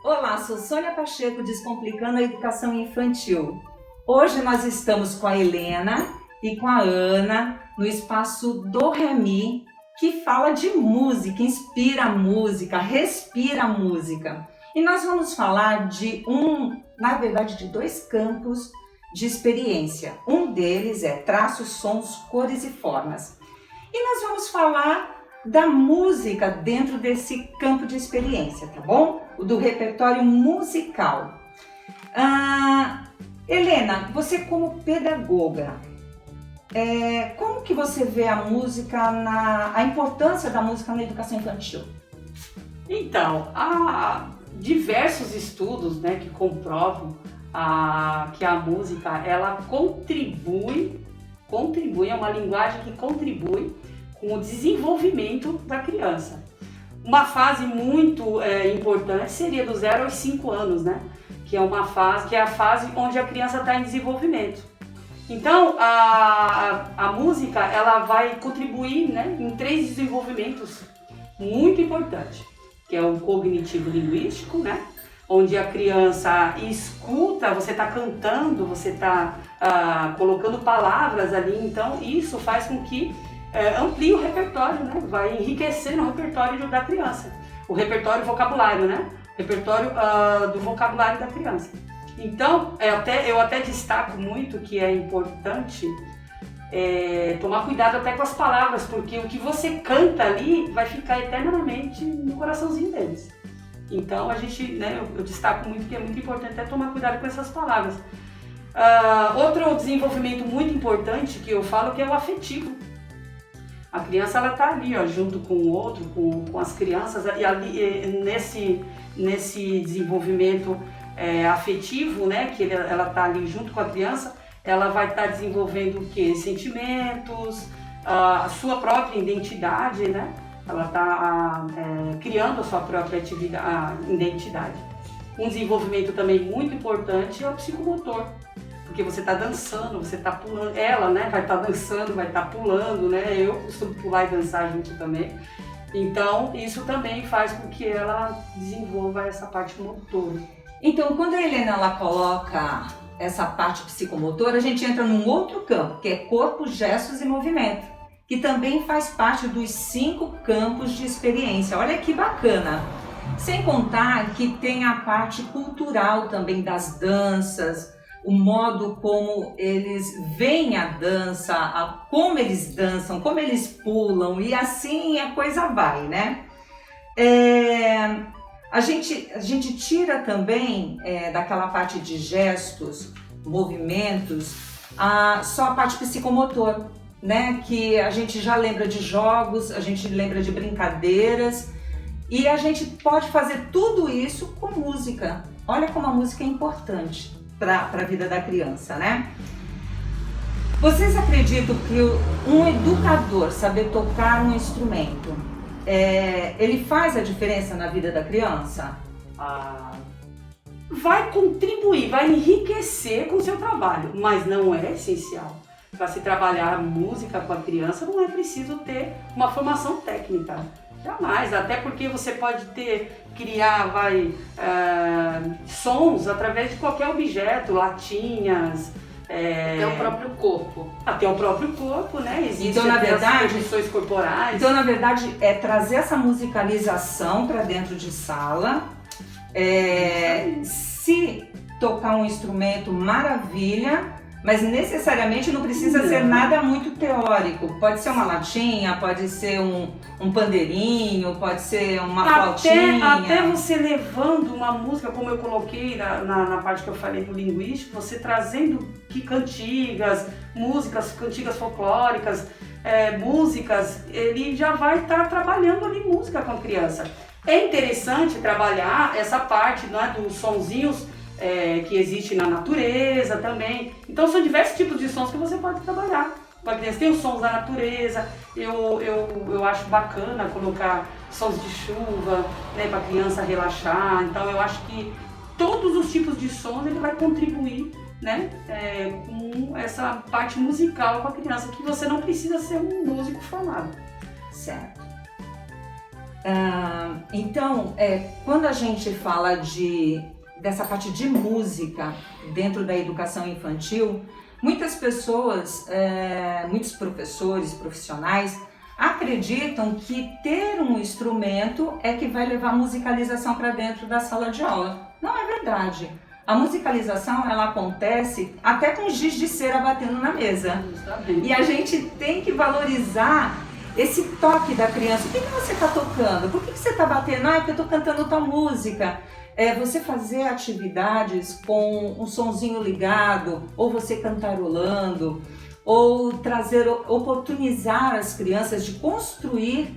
Olá, sou Sônia Pacheco, Descomplicando a Educação Infantil. Hoje nós estamos com a Helena e com a Ana no espaço Do Ré Mi, que fala de música, inspira a música, respira a música. E nós vamos falar de de dois campos de experiência. Um deles é traços, sons, cores e formas. E nós vamos falar da música dentro desse campo de experiência, tá bom? O do repertório musical. Helena, você como pedagoga, como que você vê a música, a importância da música na educação infantil? Então, há diversos estudos, né, que comprovam que a música ela contribui, é uma linguagem que contribui com o desenvolvimento da criança. Uma fase muito importante seria do 0 aos 5 anos, né? Que é a fase onde a criança está em desenvolvimento. Então, a música ela vai contribuir, né, em 3 desenvolvimentos muito importantes, que é o cognitivo-linguístico, né? Onde a criança escuta, você está cantando, você está colocando palavras ali, então isso faz com que amplia o repertório, né? Vai enriquecer o repertório da criança. O repertório vocabulário, né? Repertório do vocabulário da criança. Então, eu até destaco muito que é importante tomar cuidado até com as palavras, porque o que você canta ali vai ficar eternamente no coraçãozinho deles. Então, eu destaco muito que é muito importante até tomar cuidado com essas palavras. Outro desenvolvimento muito importante que eu falo que é o afetivo. A criança ela está ali, junto com o outro, com as crianças, e ali nesse desenvolvimento afetivo, né, que ela está ali junto com a criança, ela vai estar desenvolvendo o quê? Sentimentos, a sua própria identidade, né? Ela está criando a sua própria identidade. Um desenvolvimento também muito importante é o psicomotor. Porque você está dançando, você está pulando, ela, né, vai estar dançando, vai estar pulando, né, eu costumo pular e dançar junto também. Então, isso também faz com que ela desenvolva essa parte motora. Então, quando a Helena ela coloca essa parte psicomotora, a gente entra num outro campo, que é corpo, gestos e movimento, que também faz parte dos 5 campos de experiência. Olha que bacana! Sem contar que tem a parte cultural também das danças, o modo como eles veem a dança, como eles dançam, como eles pulam, e assim a coisa vai, né? A gente tira também daquela parte de gestos, movimentos, só a parte psicomotor, né? Que a gente já lembra de jogos, a gente lembra de brincadeiras, e a gente pode fazer tudo isso com música. Olha como a música é importante para a vida da criança, né? Vocês acreditam que um educador saber tocar um instrumento, ele faz a diferença na vida da criança? Vai contribuir, vai enriquecer com o seu trabalho, mas não é essencial. Para se trabalhar música com a criança não é preciso ter uma formação técnica. Jamais, até porque você pode criar sons através de qualquer objeto, latinhas, até o próprio corpo. Até o próprio corpo, né? Existem então, na verdade, as posições corporais. Então, na verdade, é trazer essa musicalização para dentro de sala. Se tocar um instrumento, maravilha, mas necessariamente não precisa ser nada muito teórico. Pode ser uma latinha, pode ser um pandeirinho, pode ser uma flautinha. Até você levando uma música, como eu coloquei na parte que eu falei do linguístico, você trazendo cantigas, músicas, cantigas folclóricas, músicas, ele já vai estar trabalhando ali música com a criança. É interessante trabalhar essa parte, né, dos sonzinhos que existe na natureza também. Então são diversos tipos de sons que você pode trabalhar com a criança. Tem os sons da natureza, eu acho bacana colocar sons de chuva, né, para a criança relaxar. Então eu acho que todos os tipos de sons ele vai contribuir, né, com essa parte musical com a criança, que você não precisa ser um músico formado. Certo. Então, quando a gente fala dessa parte de música dentro da educação infantil, muitas pessoas, muitos professores, profissionais, acreditam que ter um instrumento é que vai levar a musicalização para dentro da sala de aula. Não é verdade. A musicalização, ela acontece até com giz de cera batendo na mesa. E a gente tem que valorizar esse toque da criança. O que você está tocando? Por que você está batendo? É porque eu estou cantando tua música. Você fazer atividades com um sonzinho ligado, ou você cantarolando, ou oportunizar as crianças de construir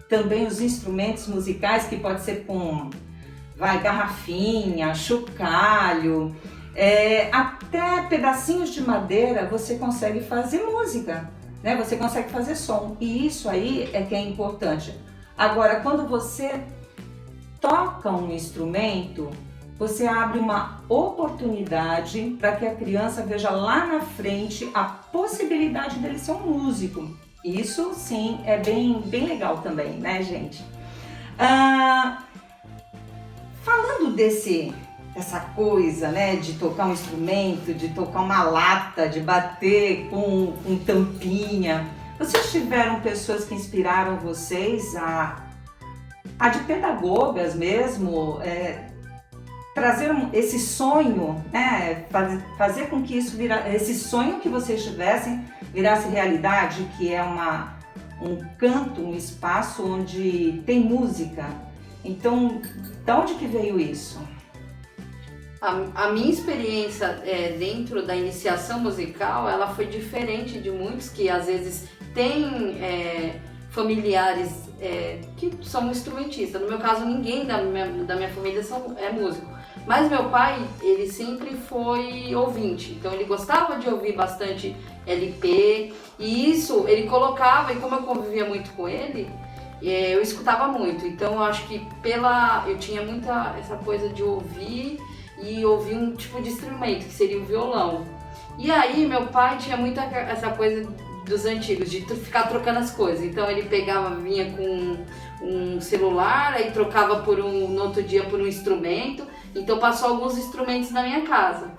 também os instrumentos musicais, que pode ser com garrafinha, chocalho, até pedacinhos de madeira você consegue fazer música, né? Você consegue fazer som, e isso aí é que é importante. Agora, quando você toca um instrumento, você abre uma oportunidade para que a criança veja lá na frente a possibilidade dele ser um músico. Isso sim é bem legal também, né, gente? Falando dessa coisa, né, de tocar um instrumento, de tocar uma lata, de bater com tampinha, vocês tiveram pessoas que inspiraram vocês de pedagogas mesmo, trazer esse sonho, né, fazer com que esse sonho que vocês tivessem virasse realidade, que é um canto, um espaço onde tem música. Então, de onde que veio isso? A minha experiência dentro da iniciação musical, ela foi diferente de muitos que às vezes têm familiares que são instrumentistas. No meu caso, ninguém da minha família é músico. Mas meu pai, ele sempre foi ouvinte, então ele gostava de ouvir bastante LP, e isso ele colocava, e como eu convivia muito com ele, eu escutava muito. Então eu acho que eu tinha muita essa coisa de ouvir um tipo de instrumento, que seria o violão. E aí meu pai tinha muita essa coisa dos antigos, de ficar trocando as coisas. Então ele vinha com um celular, aí trocava no outro dia por um instrumento. Então passou alguns instrumentos na minha casa.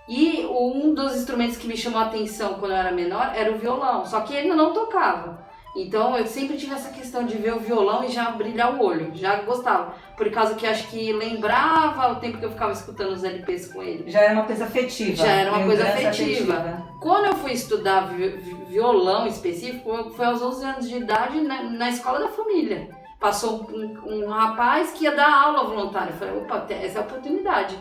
E um dos instrumentos que me chamou a atenção quando eu era menor era o violão, só que ele não tocava. Então eu sempre tive essa questão de ver o violão e já brilhar o olho, já gostava. Por causa que acho que lembrava o tempo que eu ficava escutando os LPs com ele. Já era uma coisa afetiva. Já era uma coisa afetiva. Quando eu fui estudar violão específico, foi aos 11 anos de idade na escola da família. Passou um rapaz que ia dar aula voluntária. Eu falei, opa, essa é a oportunidade.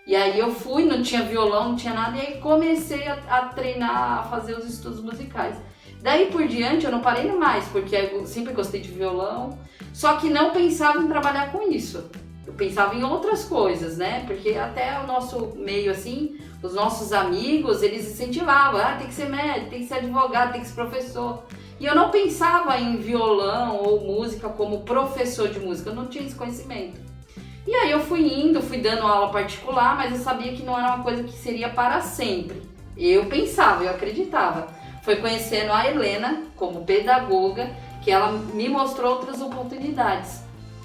E aí eu fui, não tinha violão, não tinha nada, e aí comecei a treinar, a fazer os estudos musicais. Daí por diante eu não parei mais, porque eu sempre gostei de violão, só que não pensava em trabalhar com isso. Eu pensava em outras coisas, né? Porque até o nosso meio, assim, os nossos amigos, eles incentivavam, tem que ser médico, tem que ser advogado, tem que ser professor. E eu não pensava em violão ou música como professor de música, eu não tinha esse conhecimento. E aí eu fui dando aula particular, mas eu sabia que não era uma coisa que seria para sempre. Eu pensava, eu acreditava. Foi conhecendo a Helena como pedagoga que ela me mostrou outras oportunidades,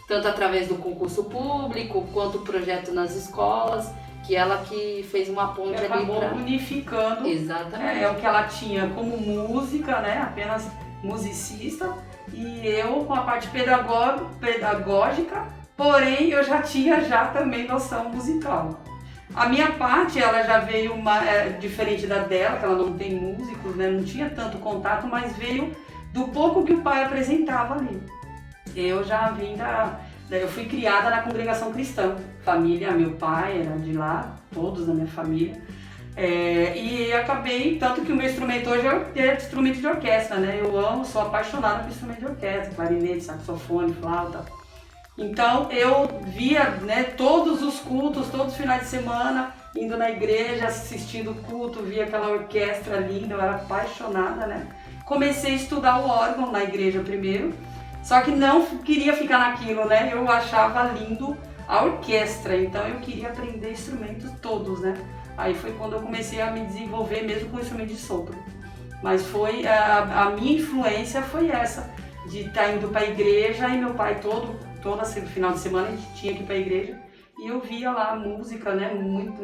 tanto através do concurso público quanto o projeto nas escolas, que ela que fez uma ponte ali acabou unificando. Exatamente. O que ela tinha como música, né, apenas musicista, e eu com a parte pedagógica, porém eu já tinha também noção musical. A minha parte, ela já veio diferente da dela, que ela não tem músicos, né? Não tinha tanto contato, mas veio do pouco que o pai apresentava ali. Eu já vim eu fui criada na congregação cristã, família, meu pai era de lá, todos da minha família. E acabei, tanto que o meu instrumento hoje é instrumento de orquestra, né? Eu amo, sou apaixonada por instrumento de orquestra, clarinete, saxofone, flauta. Então eu via, né, todos os cultos, todos os finais de semana, indo na igreja, assistindo o culto, via aquela orquestra linda, eu era apaixonada, né? Comecei a estudar o órgão na igreja primeiro, só que não queria ficar naquilo, né? Eu achava lindo a orquestra, então eu queria aprender instrumentos todos, né? Aí foi quando eu comecei a me desenvolver mesmo com o instrumento de sopro. Mas foi a minha influência foi essa, de estar indo para a igreja e meu pai todo final de semana a gente tinha que ir para a igreja e eu via lá a música, né, muito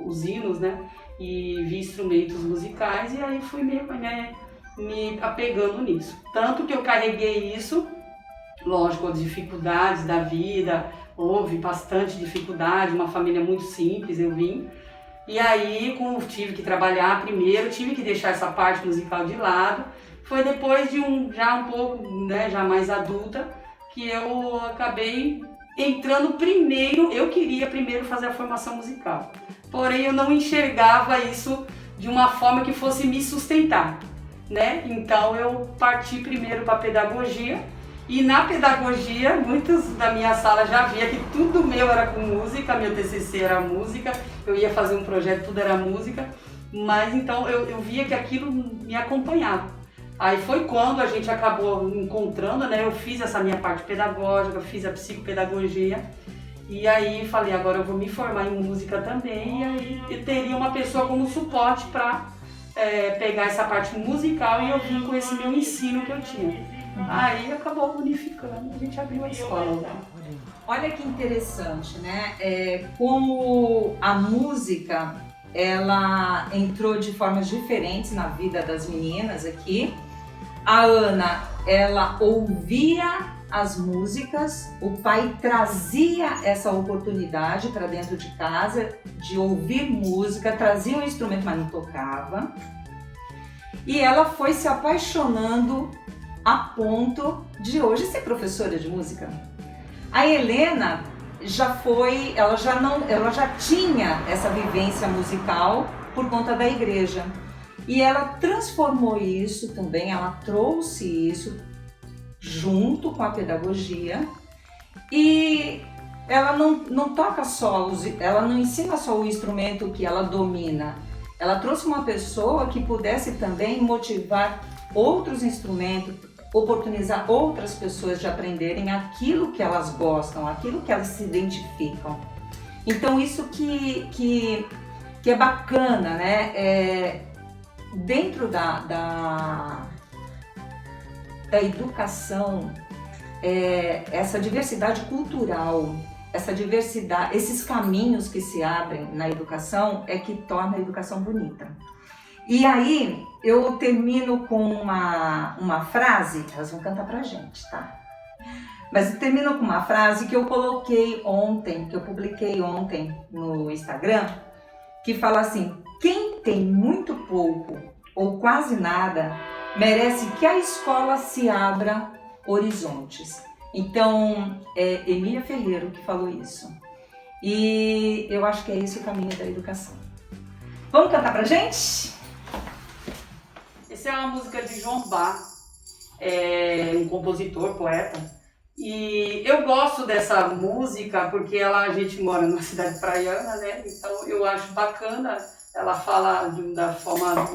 os hinos, né, e vi instrumentos musicais e aí fui meio, né, me apegando nisso. Tanto que eu carreguei isso, lógico, as dificuldades da vida, houve bastante dificuldade, uma família muito simples, eu vim. E aí, como tive que trabalhar primeiro, tive que deixar essa parte musical de lado. Foi depois de já um pouco, né, já mais adulta, que eu acabei entrando primeiro, eu queria primeiro fazer a formação musical. Porém, eu não enxergava isso de uma forma que fosse me sustentar, né? Então, eu parti primeiro para a pedagogia. E na pedagogia, muitos da minha sala já via que tudo meu era com música, meu TCC era música, eu ia fazer um projeto, tudo era música, mas então eu via que aquilo me acompanhava. Aí foi quando a gente acabou encontrando, né? Eu fiz essa minha parte pedagógica, fiz a psicopedagogia, e aí falei, agora eu vou me formar em música também, e aí eu teria uma pessoa como suporte para pegar essa parte musical e eu vim com esse meu ensino que eu tinha. Aí acabou unificando, a gente abriu a escola. Olha que interessante, né? Como a música, ela entrou de formas diferentes na vida das meninas aqui. A Ana, ela ouvia as músicas, o pai trazia essa oportunidade para dentro de casa de ouvir música, trazia um instrumento, mas não tocava. E ela foi se apaixonando a ponto de hoje ser professora de música. A Helena ela já tinha essa vivência musical por conta da igreja. E ela transformou isso também, ela trouxe isso junto com a pedagogia. E ela não toca só, ela não ensina só o instrumento que ela domina. Ela trouxe uma pessoa que pudesse também motivar outros instrumentos, oportunizar outras pessoas de aprenderem aquilo que elas gostam, aquilo que elas se identificam. Então isso que é bacana, né? Dentro da educação, essa diversidade cultural, essa diversidade, esses caminhos que se abrem na educação é que torna a educação bonita. E aí, eu termino com uma frase, elas vão cantar pra gente, tá? Mas eu termino com uma frase que eu coloquei ontem, que eu publiquei ontem no Instagram, que fala assim: quem tem muito pouco ou quase nada, merece que a escola se abra horizontes. Então, é Emília Ferreiro que falou isso. E eu acho que é esse o caminho da educação. Vamos cantar pra gente? Essa é uma música de João Bach, um compositor, poeta. E eu gosto dessa música porque a gente mora numa cidade praiana, né? Então eu acho bacana. Ela fala da forma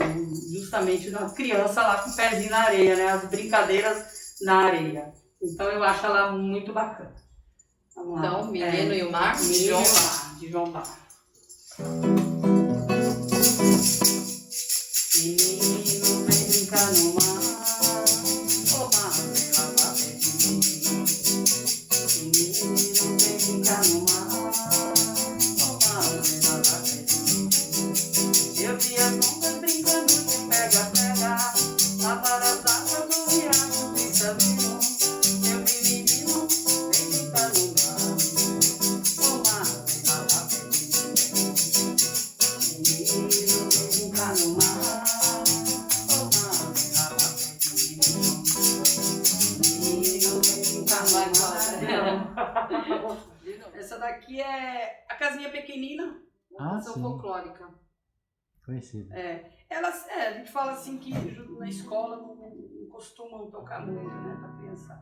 justamente da criança lá com o pezinho na areia, né? As brincadeiras na areia. Então eu acho ela muito bacana. Vamos lá. Então, Menino e o Mar, de João Bach. Menino vem brincar no mar, o mar vem lavar menino. Menino vem brincar no mar, o mar vem lavar menino. Eu vi as ondas brincando de pega-pega, lavar as águas do riacho de Sabino. Eu vi menino vem brincar no mar, o mar vem lavar menino. Menino vem brincar no mar. Essa daqui é a casinha pequenina, canção folclórica. Conhecido. A gente fala assim que na escola não costumam tocar muito, né, pra criança.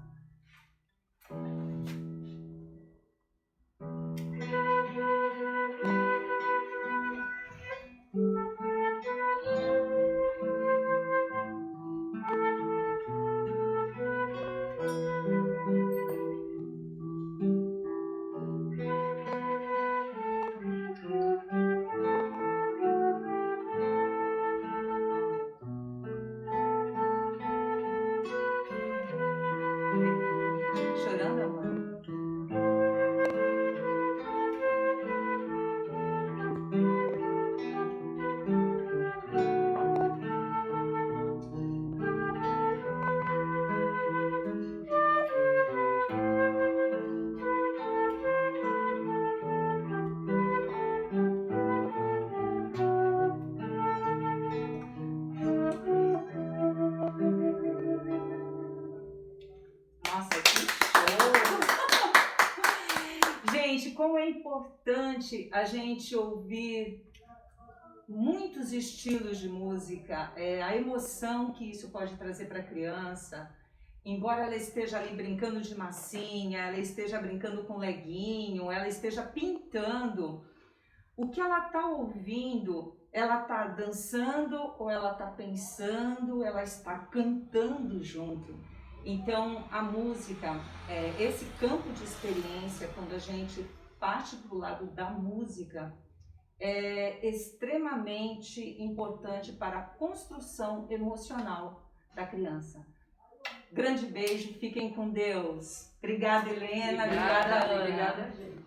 importante a gente ouvir muitos estilos de música, a emoção que isso pode trazer para a criança. Embora ela esteja ali brincando de massinha, ela esteja brincando com leguinho, ela esteja pintando, o que ela está ouvindo, ela está dançando ou ela está pensando, ela está cantando junto. Então a música, esse campo de experiência, quando a gente parte para o lado da música, é extremamente importante para a construção emocional da criança. Grande beijo, fiquem com Deus. Obrigada, Helena. Obrigada, Ana. Obrigada, gente.